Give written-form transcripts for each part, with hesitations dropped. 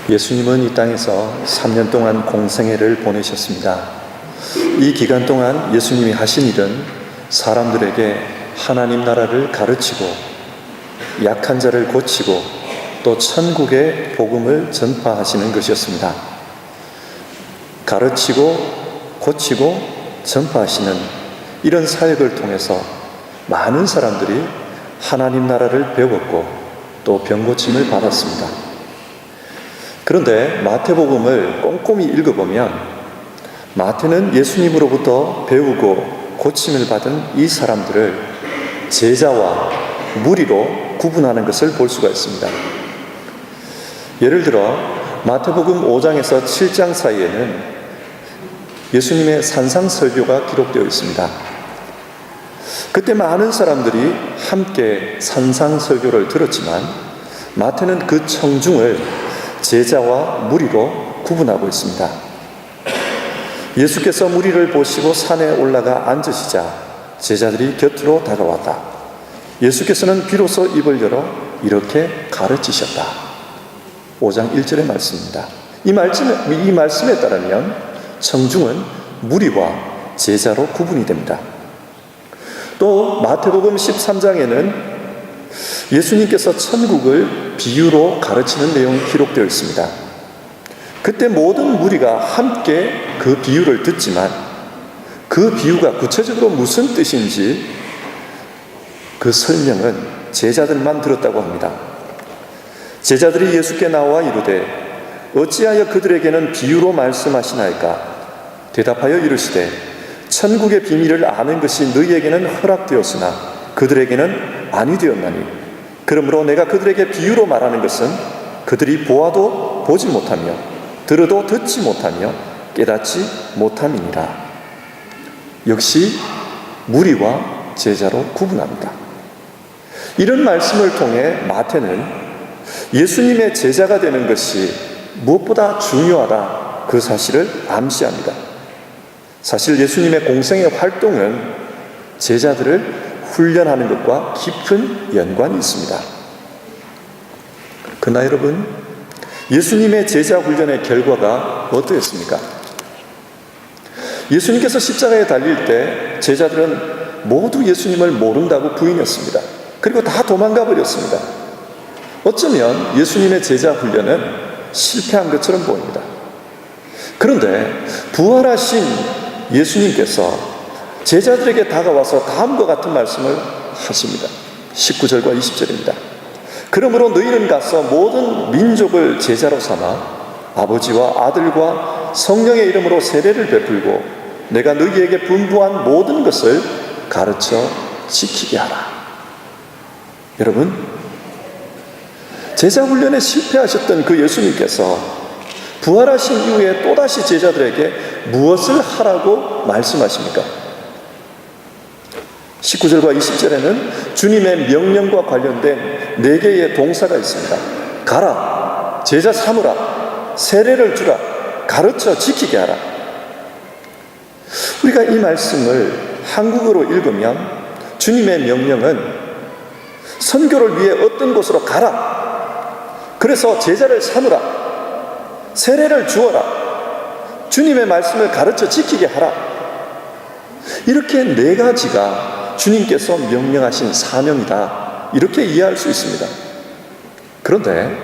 예수님은 이 땅에서 3년 동안 공생애를 보내셨습니다. 이 기간 동안 예수님이 하신 일은 사람들에게 하나님 나라를 가르치고 약한 자를 고치고 또 천국의 복음을 전파하시는 것이었습니다. 가르치고 고치고 전파하시는 이런 사역을 통해서 많은 사람들이 하나님 나라를 배웠고 또 병고침을 받았습니다. 그런데 마태복음을 꼼꼼히 읽어보면 마태는 예수님으로부터 배우고 고침을 받은 이 사람들을 제자와 무리로 구분하는 것을 볼 수가 있습니다. 예를 들어 마태복음 5장에서 7장 사이에는 예수님의 산상설교가 기록되어 있습니다. 그때 많은 사람들이 함께 산상설교를 들었지만 마태는 그 청중을 제자와 무리로 구분하고 있습니다. 예수께서 무리를 보시고 산에 올라가 앉으시자 제자들이 곁으로 다가왔다. 예수께서는 비로소 입을 열어 이렇게 가르치셨다. 5장 1절의 말씀입니다. 이 말씀에 따르면 청중은 무리와 제자로 구분이 됩니다. 또 마태복음 13장에는 예수님께서 천국을 비유로 가르치는 내용이 기록되어 있습니다. 그때 모든 무리가 함께 그 비유를 듣지만 그 비유가 구체적으로 무슨 뜻인지 그 설명은 제자들만 들었다고 합니다. 제자들이 예수께 나와 이르되 어찌하여 그들에게는 비유로 말씀하시나이까? 대답하여 이르시되 천국의 비밀을 아는 것이 너희에게는 허락되었으나 그들에게는 아니 되었나니 그러므로 내가 그들에게 비유로 말하는 것은 그들이 보아도 보지 못하며 들어도 듣지 못하며 깨닫지 못함이니라. 역시 무리와 제자로 구분합니다. 이런 말씀을 통해 마태는 예수님의 제자가 되는 것이 무엇보다 중요하다 그 사실을 암시합니다. 사실 예수님의 공생의 활동은 제자들을 훈련하는 것과 깊은 연관이 있습니다. 그러나 여러분, 예수님의 제자 훈련의 결과가 어떠했습니까? 예수님께서 십자가에 달릴 때 제자들은 모두 예수님을 모른다고 부인했습니다. 그리고 다 도망가 버렸습니다. 어쩌면 예수님의 제자 훈련은 실패한 것처럼 보입니다. 그런데 부활하신 예수님께서 제자들에게 다가와서 다음과 같은 말씀을 하십니다. 19절과 20절입니다. 그러므로 너희는 가서 모든 민족을 제자로 삼아 아버지와 아들과 성령의 이름으로 세례를 베풀고 내가 너희에게 분부한 모든 것을 가르쳐 지키게 하라. 여러분, 제자 훈련에 실패하셨던 그 예수님께서 부활하신 이후에 또다시 제자들에게 무엇을 하라고 말씀하십니까? 19절과 20절에는 주님의 명령과 관련된 4개의 동사가 있습니다. 가라, 제자 삼으라, 세례를 주라, 가르쳐 지키게 하라. 우리가 이 말씀을 한국어로 읽으면 주님의 명령은 선교를 위해 어떤 곳으로 가라, 그래서 제자를 삼으라, 세례를 주어라, 주님의 말씀을 가르쳐 지키게 하라. 이렇게 4가지가 주님께서 명령하신 사명이다, 이렇게 이해할 수 있습니다. 그런데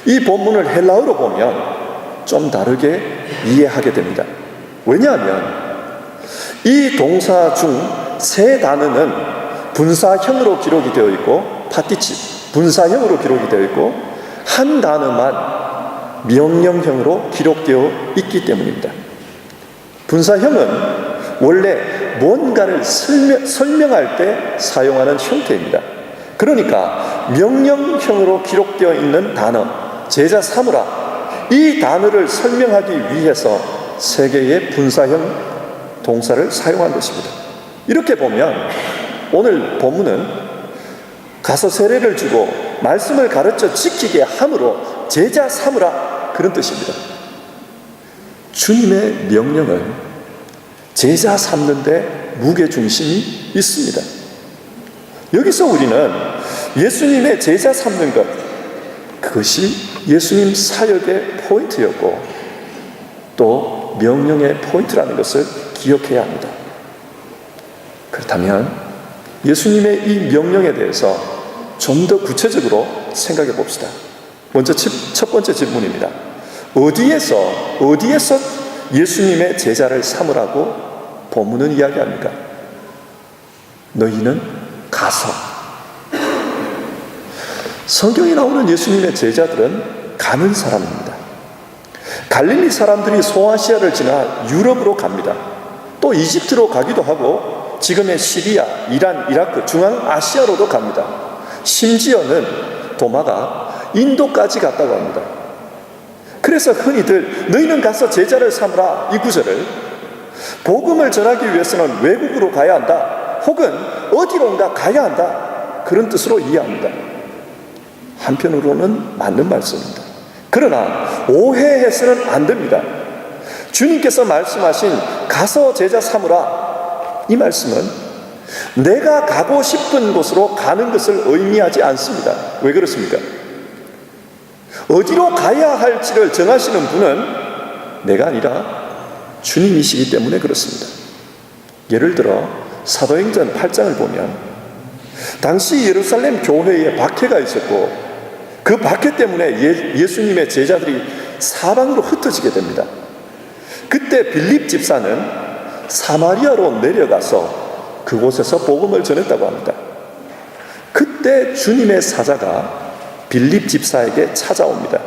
이 본문을 헬라어로 보면 좀 다르게 이해하게 됩니다. 왜냐하면 이 동사 중 3단어는 분사형으로 기록이 되어 있고 파티치, 분사형으로 기록이 되어 있고 한 단어만 명령형으로 기록되어 있기 때문입니다. 분사형은 원래 뭔가를 설명할 때 사용하는 형태입니다. 그러니까 명령형으로 기록되어 있는 단어 제자 삼으라, 이 단어를 설명하기 위해서 3개의 분사형 동사를 사용한 것입니다. 이렇게 보면 오늘 본문은 가서 세례를 주고 말씀을 가르쳐 지키게 함으로 제자 삼으라, 그런 뜻입니다. 주님의 명령은 제자 삼는데 무게중심이 있습니다. 여기서 우리는 예수님의 제자 삼는 것, 그것이 예수님 사역의 포인트였고 또 명령의 포인트라는 것을 기억해야 합니다. 그렇다면 예수님의 이 명령에 대해서 좀 더 구체적으로 생각해 봅시다. 먼저 첫 번째 질문입니다. 어디에서 예수님의 제자를 삼으라고 본문은 이야기합니까? 너희는 가서. 성경에 나오는 예수님의 제자들은 가는 사람입니다. 갈릴리 사람들이 소아시아를 지나 유럽으로 갑니다. 또 이집트로 가기도 하고 지금의 시리아, 이란, 이라크, 중앙아시아로도 갑니다. 심지어는 도마가 인도까지 갔다고 합니다. 그래서 흔히들 너희는 가서 제자를 삼으라 이 구절을 복음을 전하기 위해서는 외국으로 가야 한다 혹은 어디론가 가야 한다 그런 뜻으로 이해합니다. 한편으로는 맞는 말씀입니다. 그러나 오해해서는 안 됩니다. 주님께서 말씀하신 가서 제자 삼으라 이 말씀은 내가 가고 싶은 곳으로 가는 것을 의미하지 않습니다. 왜 그렇습니까? 어디로 가야 할지를 정하시는 분은 내가 아니라 주님이시기 때문에 그렇습니다. 예를 들어 사도행전 8장을 보면 당시 예루살렘 교회에 박해가 있었고 그 박해 때문에 예수님의 제자들이 사방으로 흩어지게 됩니다. 그때 빌립 집사는 사마리아로 내려가서 그곳에서 복음을 전했다고 합니다. 그때 주님의 사자가 빌립 집사에게 찾아옵니다.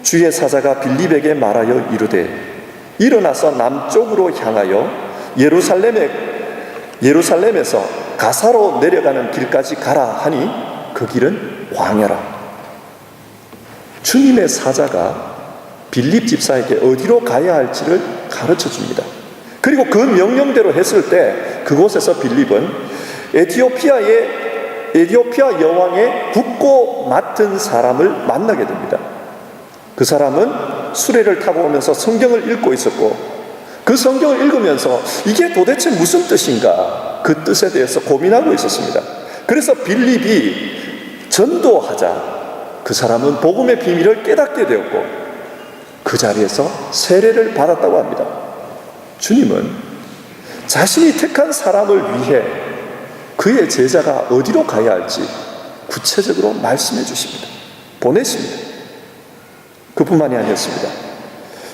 주의 사자가 빌립에게 말하여 이르되 일어나서 남쪽으로 향하여 예루살렘에서 가사로 내려가는 길까지 가라 하니 그 길은 광야라. 주님의 사자가 빌립 집사에게 어디로 가야 할지를 가르쳐 줍니다. 그리고 그 명령대로 했을 때 그곳에서 빌립은 에티오피아 여왕의 국고 맡은 사람을 만나게 됩니다. 그 사람은 수레를 타고 오면서 성경을 읽고 있었고 그 성경을 읽으면서 이게 도대체 무슨 뜻인가 그 뜻에 대해서 고민하고 있었습니다. 그래서 빌립이 전도하자 그 사람은 복음의 비밀을 깨닫게 되었고 그 자리에서 세례를 받았다고 합니다. 주님은 자신이 택한 사람을 위해 그의 제자가 어디로 가야 할지 구체적으로 말씀해 주십니다. 보내십니다. 그뿐만이 아니었습니다.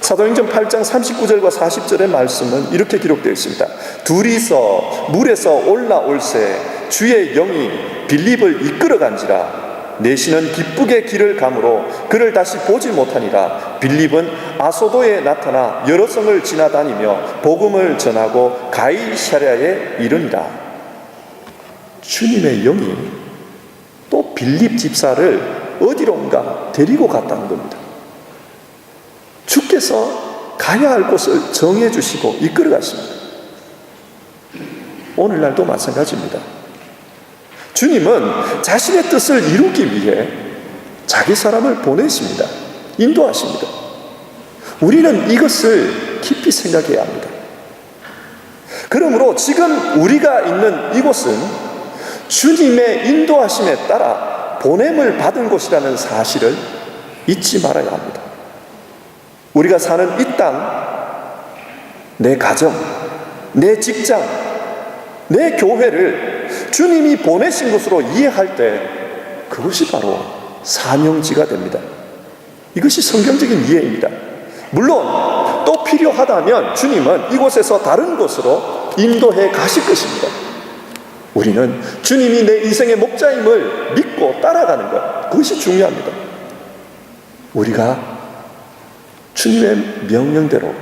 사도행전 8장 39절과 40절의 말씀은 이렇게 기록되어 있습니다. 둘이서 물에서 올라올새 주의 영이 빌립을 이끌어간지라 내시는 기쁘게 길을 가므로 그를 다시 보지 못하니라. 빌립은 아소도에 나타나 여러 성을 지나다니며 복음을 전하고 가이사랴에 이르니라. 주님의 영이 또 빌립 집사를 어디론가 데리고 갔다는 겁니다. 주께서 가야 할 곳을 정해 주시고 이끌어 가십니다. 오늘날도 마찬가지입니다. 주님은 자신의 뜻을 이루기 위해 자기 사람을 보내십니다. 인도하십니다. 우리는 이것을 깊이 생각해야 합니다. 그러므로 지금 우리가 있는 이곳은 주님의 인도하심에 따라 보냄을 받은 곳이라는 사실을 잊지 말아야 합니다. 우리가 사는 이 땅, 내 가정, 내 직장, 내 교회를 주님이 보내신 곳으로 이해할 때 그것이 바로 사명지가 됩니다. 이것이 성경적인 이해입니다. 물론 또 필요하다면 주님은 이곳에서 다른 곳으로 인도해 가실 것입니다. 우리는 주님이 내 인생의 목자임을 믿고 따라가는 것, 그것이 중요합니다. 우리가 주님의 명령대로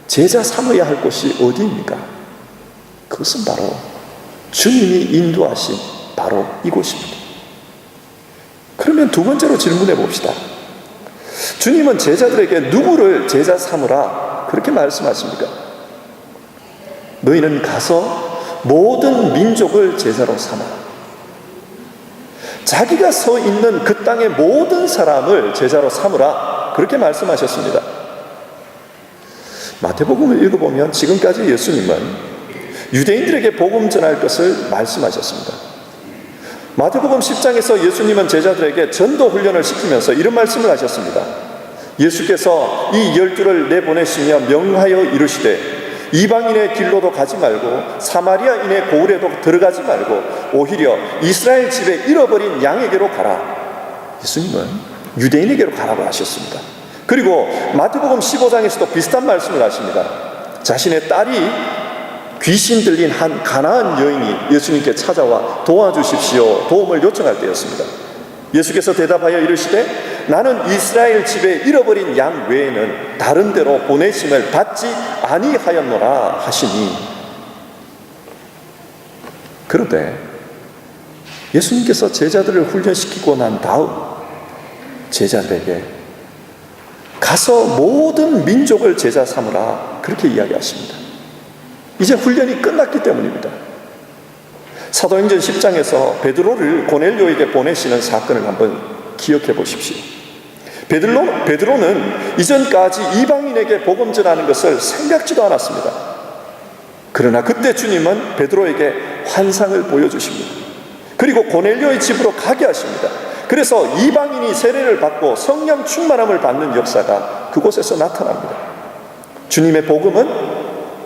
제자 삼아야 할 곳이 어디입니까? 그것은 바로 주님이 인도하신 바로 이곳입니다. 그러면 두 번째로 질문해 봅시다. 주님은 제자들에게 누구를 제자 삼으라 그렇게 말씀하십니까? 너희는 가서 모든 민족을 제자로 삼아. 자기가 서 있는 그 땅의 모든 사람을 제자로 삼으라 그렇게 말씀하셨습니다. 마태복음을 읽어보면 지금까지 예수님은 유대인들에게 복음 전할 것을 말씀하셨습니다. 마태복음 10장에서 예수님은 제자들에게 전도 훈련을 시키면서 이런 말씀을 하셨습니다. 예수께서 이 12를 내보내시며 명하여 이르시되 이방인의 길로도 가지 말고 사마리아인의 고을에도 들어가지 말고 오히려 이스라엘 집에 잃어버린 양에게로 가라. 예수님은 유대인에게로 가라고 하셨습니다. 그리고 마태복음 15장에서도 비슷한 말씀을 하십니다. 자신의 딸이 귀신 들린 한 가나안 여인이 예수님께 찾아와 도와주십시오 도움을 요청할 때였습니다. 예수께서 대답하여 이르시되 나는 이스라엘 집에 잃어버린 양 외에는 다른 데로 보내심을 받지 아니하였노라 하시니, 그런데 예수님께서 제자들을 훈련시키고 난 다음 제자들에게 가서 모든 민족을 제자 삼으라 그렇게 이야기하십니다. 이제 훈련이 끝났기 때문입니다. 사도행전 10장에서 베드로를 고넬료에게 보내시는 사건을 한번 기억해 보십시오. 베드로는 이전까지 이방인에게 복음 전하는 것을 생각지도 않았습니다. 그러나 그때 주님은 베드로에게 환상을 보여주십니다. 그리고 고넬료의 집으로 가게 하십니다. 그래서 이방인이 세례를 받고 성령 충만함을 받는 역사가 그곳에서 나타납니다. 주님의 복음은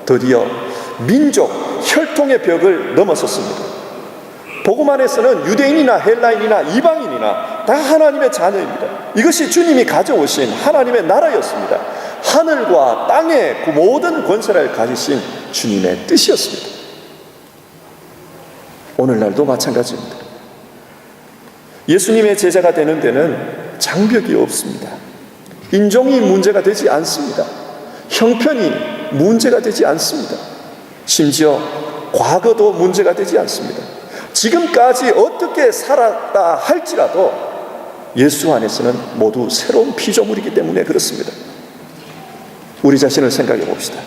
드디어 민족, 혈통의 벽을 넘어섰습니다. 복음 안에서는 유대인이나 헬라인이나 이방인이나 다 하나님의 자녀입니다. 이것이 주님이 가져오신 하나님의 나라였습니다. 하늘과 땅의 그 모든 권세를 가지신 주님의 뜻이었습니다. 오늘날도 마찬가지입니다. 예수님의 제자가 되는 데는 장벽이 없습니다. 인종이 문제가 되지 않습니다. 형편이 문제가 되지 않습니다. 심지어 과거도 문제가 되지 않습니다. 지금까지 어떻게 살았다 할지라도 예수 안에서는 모두 새로운 피조물이기 때문에 그렇습니다. 우리 자신을 생각해 봅시다.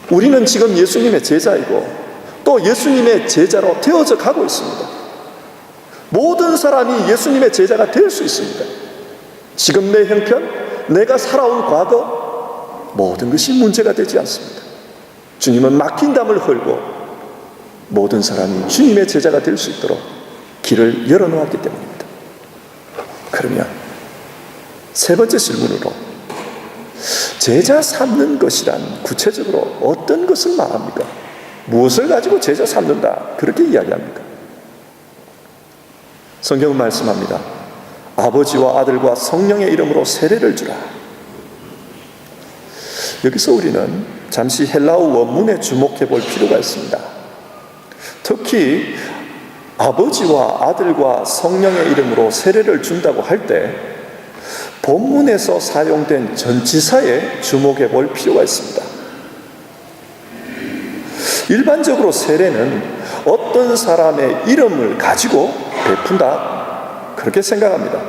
우리는 지금 예수님의 제자이고 또 예수님의 제자로 되어져 가고 있습니다. 모든 사람이 예수님의 제자가 될 수 있습니다. 지금 내 형편, 내가 살아온 과거, 모든 것이 문제가 되지 않습니다. 주님은 막힌 담을 헐고 모든 사람이 주님의 제자가 될 수 있도록 길을 열어놓았기 때문입니다. 그러면 세 번째 질문으로, 제자 삼는 것이란 구체적으로 어떤 것을 말합니까? 무엇을 가지고 제자 삼는다 그렇게 이야기합니까? 성경은 말씀합니다. 아버지와 아들과 성령의 이름으로 세례를 주라. 여기서 우리는 잠시 헬라어 원문에 주목해 볼 필요가 있습니다. 특히 아버지와 아들과 성령의 이름으로 세례를 준다고 할 때 본문에서 사용된 전치사에 주목해 볼 필요가 있습니다. 일반적으로 세례는 어떤 사람의 이름을 가지고 베푼다 그렇게 생각합니다.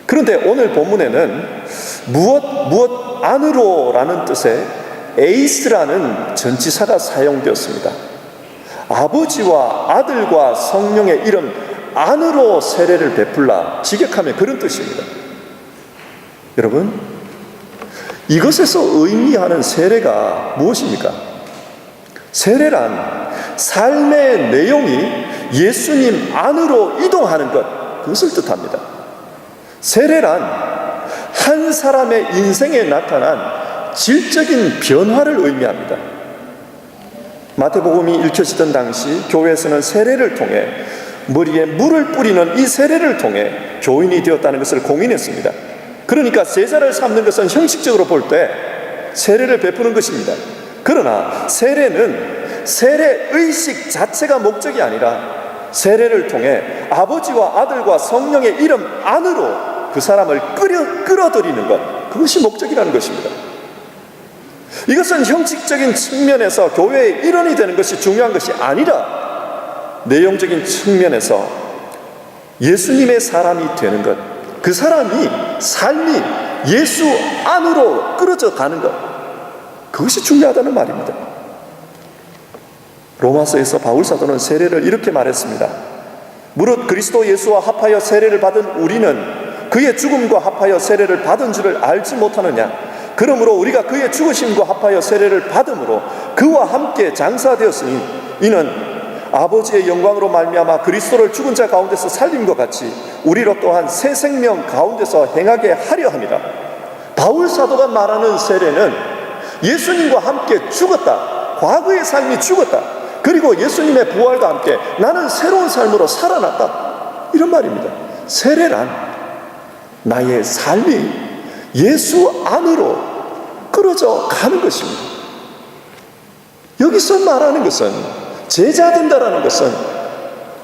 그런데 오늘 본문에는 무엇 안으로 라는 뜻의 에이스라는 전치사가 사용되었습니다. 아버지와 아들과 성령의 이름 안으로 세례를 베풀라, 직역하면 그런 뜻입니다. 여러분, 이것에서 의미하는 세례가 무엇입니까? 세례란 삶의 내용이 예수님 안으로 이동하는 것, 그것을 뜻합니다. 세례란 한 사람의 인생에 나타난 질적인 변화를 의미합니다. 마태복음이 읽혀지던 당시 교회에서는 세례를 통해, 머리에 물을 뿌리는 이 세례를 통해 교인이 되었다는 것을 공인했습니다. 그러니까 제자를 삼는 것은 형식적으로 볼 때 세례를 베푸는 것입니다. 그러나 세례는 세례의식 자체가 목적이 아니라 세례를 통해 아버지와 아들과 성령의 이름 안으로 그 사람을 끌어들이는 것, 그것이 목적이라는 것입니다. 이것은 형식적인 측면에서 교회의 일원이 되는 것이 중요한 것이 아니라 내용적인 측면에서 예수님의 사람이 되는 것, 그 사람이 삶이 예수 안으로 끌어져 가는 것, 그것이 중요하다는 말입니다. 로마서에서 바울 사도는 세례를 이렇게 말했습니다. 무릇 그리스도 예수와 합하여 세례를 받은 우리는 그의 죽음과 합하여 세례를 받은 줄을 알지 못하느냐? 그러므로 우리가 그의 죽으심과 합하여 세례를 받음으로 그와 함께 장사되었으니 이는 아버지의 영광으로 말미암아 그리스도를 죽은 자 가운데서 살린 것 같이 우리로 또한 새 생명 가운데서 행하게 하려 함이라. 바울 사도가 말하는 세례는 예수님과 함께 죽었다, 과거의 삶이 죽었다, 그리고 예수님의 부활과 함께 나는 새로운 삶으로 살아났다, 이런 말입니다. 세례란 나의 삶이 예수 안으로 끌어져 가는 것입니다. 여기서 말하는 것은, 제자 된다라는 것은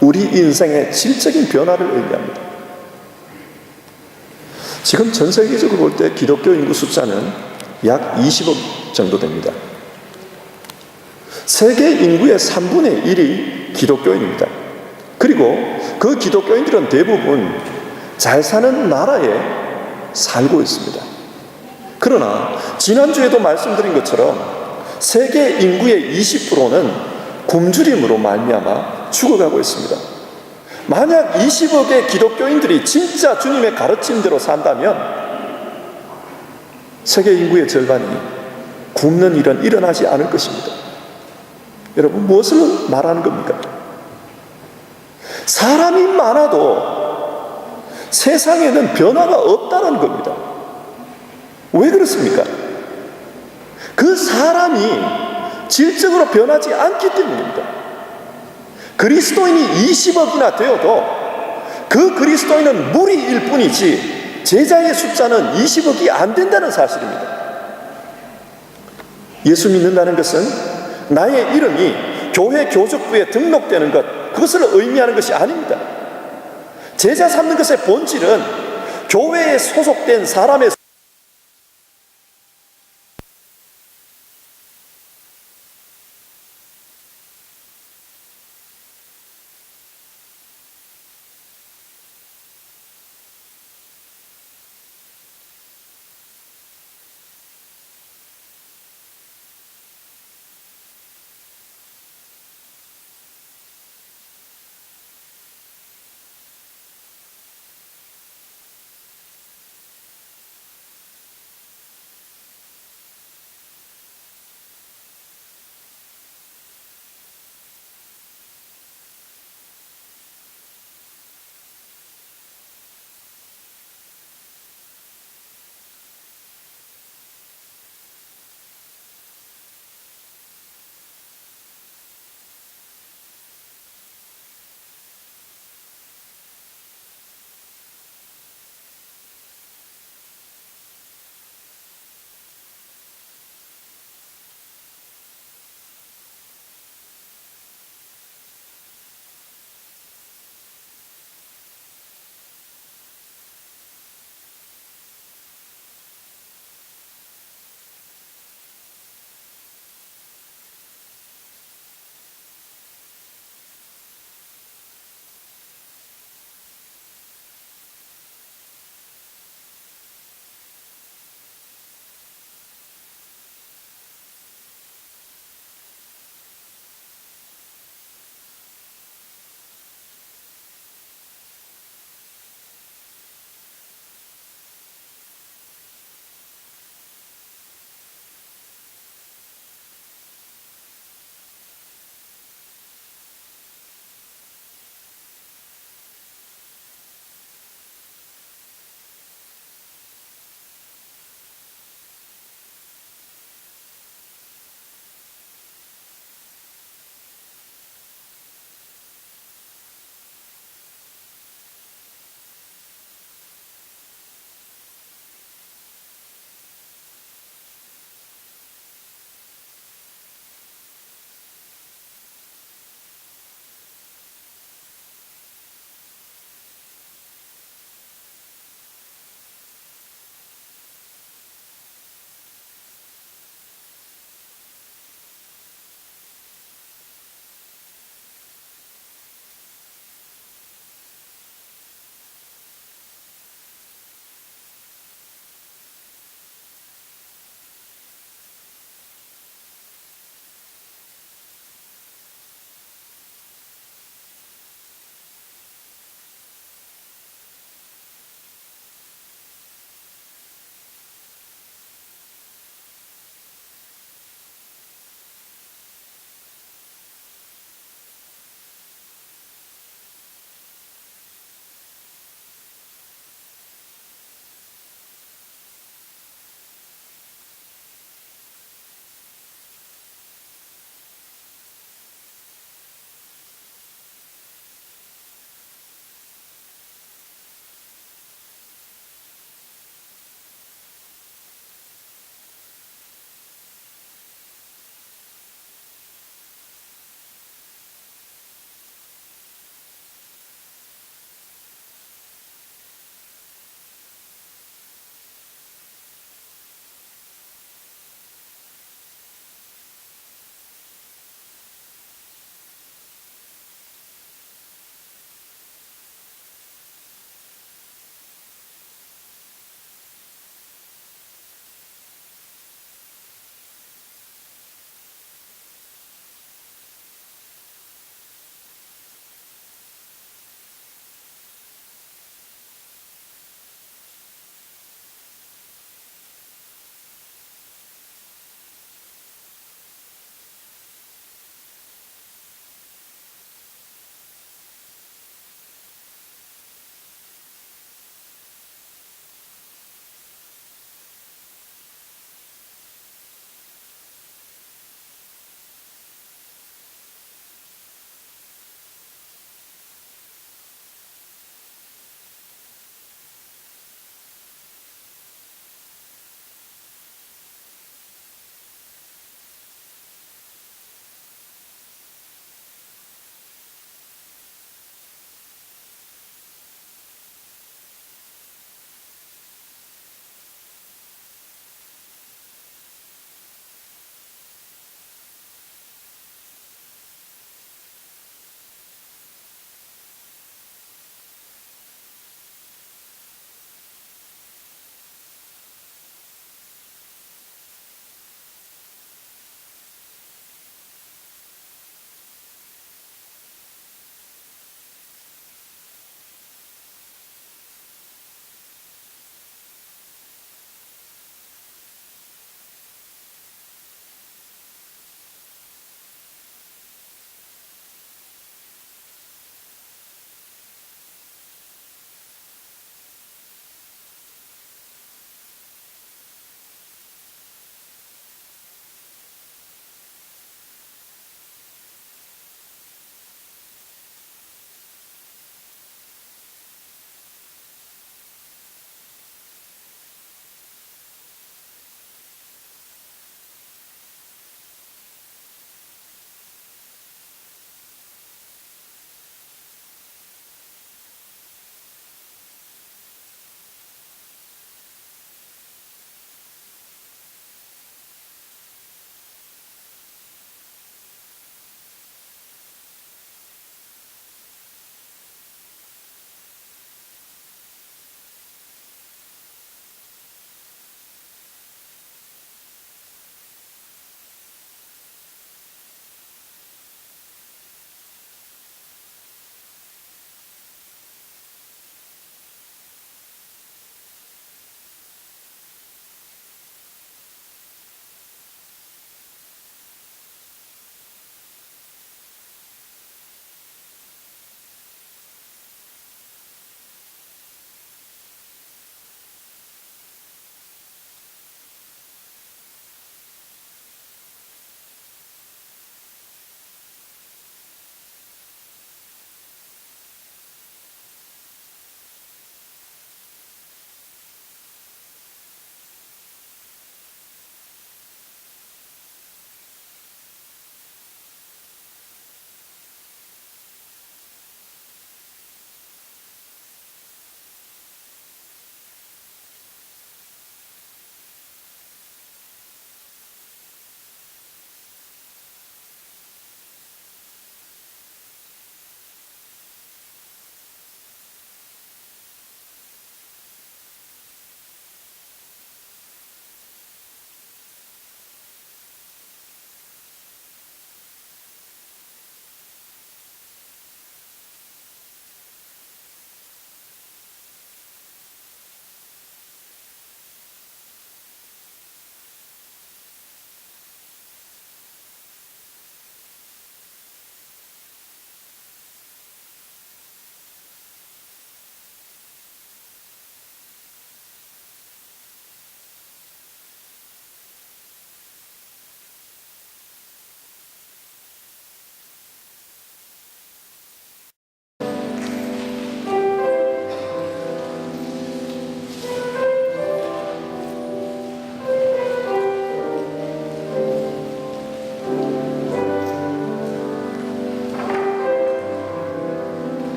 우리 인생의 질적인 변화를 의미합니다. 지금 전 세계적으로 볼 때 기독교 인구 숫자는 약 20억 정도 됩니다. 세계 인구의 3분의 1이 기독교인입니다. 그리고 그 기독교인들은 대부분 잘 사는 나라에 살고 있습니다. 그러나 지난주에도 말씀드린 것처럼 세계 인구의 20%는 굶주림으로 말미암아 죽어가고 있습니다. 만약 20억의 기독교인들이 진짜 주님의 가르침대로 산다면 세계 인구의 절반이 굶는 일은 일어나지 않을 것입니다. 여러분, 무엇을 말하는 겁니까? 사람이 많아도 세상에는 변화가 없다는 겁니다. 왜 그렇습니까? 그 사람이 질적으로 변하지 않기 때문입니다. 그리스도인이 20억이나 되어도 그 그리스도인은 무리일 뿐이지 제자의 숫자는 20억이 안 된다는 사실입니다. 예수 믿는다는 것은 나의 이름이 교회 교적부에 등록되는 것, 그것을 의미하는 것이 아닙니다. 제자 삼는 것의 본질은 교회에 소속된 사람의